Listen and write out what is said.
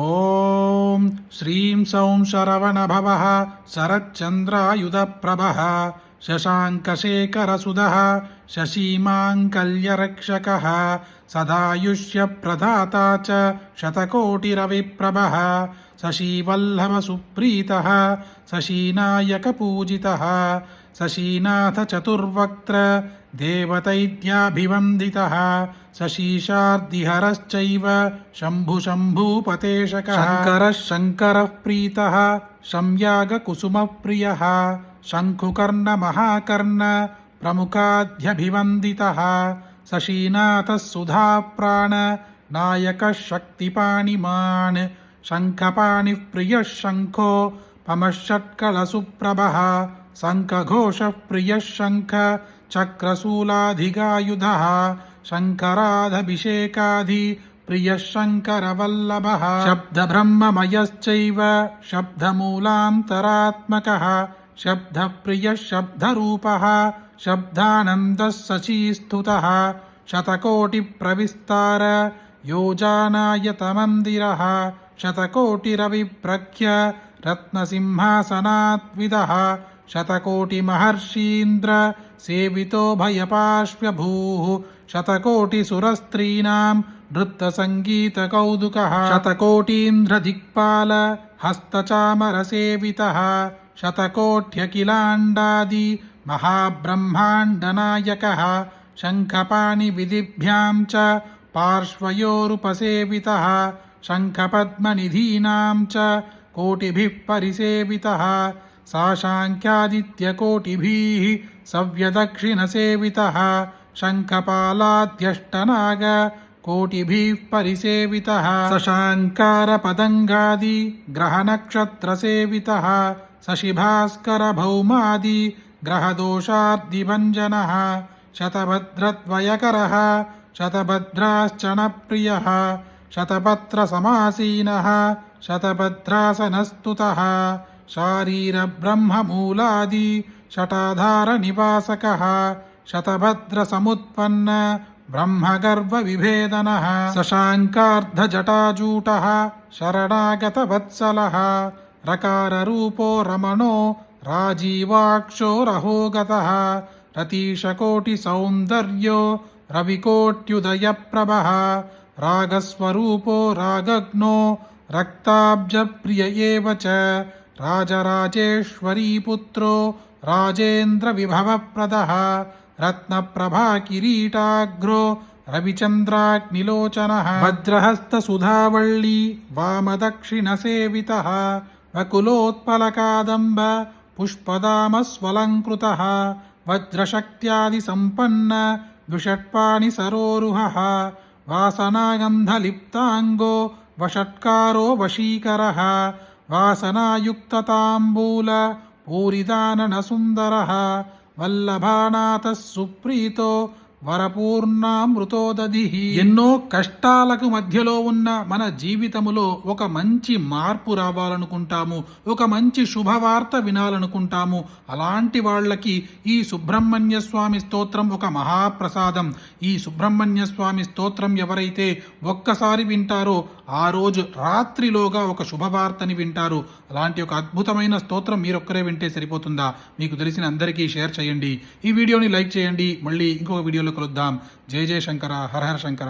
ఓం శ్రీం సౌం శరవణభవః శరచ్చంద్రాయుధప్రభః శశాంకశేఖరసుధః శశీమాంకల్యరక్షకः సదాయుష్యప్రదాతా చ శతకోటిరవిప్రభः శశీవల్లభసుప్రీతः శశీనాయకపూజితः శశీనాథచతుర్వక్త్ర దేవతైత్యాభివందితः శశీశార్దిహరశ్చైవ శంభుశంభూపతేశకः శంకరः శంకరः ప్రీతः సంయాగకుసుమప్రియः శంఖుకర్ణమహాకర్ణ ప్రముఖాధ్యభివందితः శశీనాథः సుధాప్రాణ నాయకः శక్తిపాణిమాన్ శంఖపాణిః ప్రియः శంఖో పమషట్కళసుప్రభः శంఖఘోషः ప్రియः శంఖ చక్రశూలాధిగాయుధः శంకరాదభిషేకాధి ప్రియः శంకరవల్లభः శబ్దబ్రహ్మమయశ్చైవ శబ్దమూలాంతరాత్మకः శబ్దప్రియः శబ్దరూపः శబ్దానందः శశీస్తుతः శతకోటిప్రవిస్తార యోజానాయతమందిరः శతకోటిరవిప్రఖ్య రత్నసింహాసనాత్విదः శతకోటిమహర్షీంద్ర సేవితో భయపాశ్వ్యభూః శతకోటిసురస్త్రీణాం నృత్తసంగీతకౌదుకः శతకోటీంద్రదిక్పాల హస్తచామరసేవితः శతకోట్యఖిలాండాది మహాబ్రహ్మాండనాయకः శంఖపాణివిధిభ్యాం చ పార్శ్వయోరుపసేవితः శంఖపద్మనిధీనాం చ కోటిభిః పరిసేవితः సాశాంఖ్యాదిత్యకోటిభిः సవ్యదక్షిణసేవితः శంఖపాలాద్యష్టనాగ కోటిభిः పరిసేవితः శశాంకారపదంగాది గ్రహనక్షత్రసేవితః శశిభాస్కరభౌమాది గ్రహదోషార్దిభంజనः శతభద్రద్వయకరः శతభద్రాశ్చనప్రియः శతపత్రసమాసీనः శతభద్రాసనస్తుతः శారీరబ్రహ్మమూలాది షటాధారనివాసకः శతభద్రసముత్పన్న బ్రహ్మగర్భవిభేదనः శశాంకార్ధజటాజూటः శరణాగతవత్సలः రకారరూపో రమణో రాజీవాక్షో రహోగతः రతీశకోటిసౌందర్యో రవికోట్యుదయప్రభः రాగస్వరూపో రాగగ్నో రక్తాబ్జప్రియ ఏవ చ రాజరాజేశ్వరీపుత్రో రాజేంద్రవిభవప్రదः రత్నప్రభాకిరీటాగ్రో రవిచంద్రాగ్నిలోచనः వజ్రహస్తసుధావళ్ళీ వామదక్షిణసేవితः వకులోత్పలకాదంబ పుష్పదామస్వలంకృతः వజ్రశక్త్యాదిసంపన్న ద్విషట్పాణిసరోరుహः వాసనాగంధలిప్తాంగో వషట్కారో వశీకరः వాసనాయుక్తతాంబూల పూరిదాననసుందరः వల్లభానాథः సుప్రీతో వరపూర్ణామృతోదధిః. ఎన్నో కష్టాలకు మధ్యలో ఉన్న మన జీవితములో ఒక మంచి మార్పు రావాలనుకుంటాము, ఒక మంచి శుభవార్త వినాలనుకుంటాము. అలాంటి వాళ్ళకి ఈ సుబ్రహ్మణ్య స్వామి స్తోత్రం ఒక మహాప్రసాదం. ఈ సుబ్రహ్మణ్య స్వామి స్తోత్రం ఎవరైతే ఒక్కసారి వింటారో ఆ రోజు రాత్రిలోగా ఒక శుభవార్తని వింటారు. అలాంటి ఒక అద్భుతమైన స్తోత్రం మీరొక్కరే వింటే సరిపోతుందా? మీకు తెలిసిన అందరికీ షేర్ చేయండి. ఈ వీడియోని లైక్ చేయండి. మళ్ళీ ఇంకొక వీడియోలో కలుద్దాం. జయ జయ శంకర, హర హర శంకర.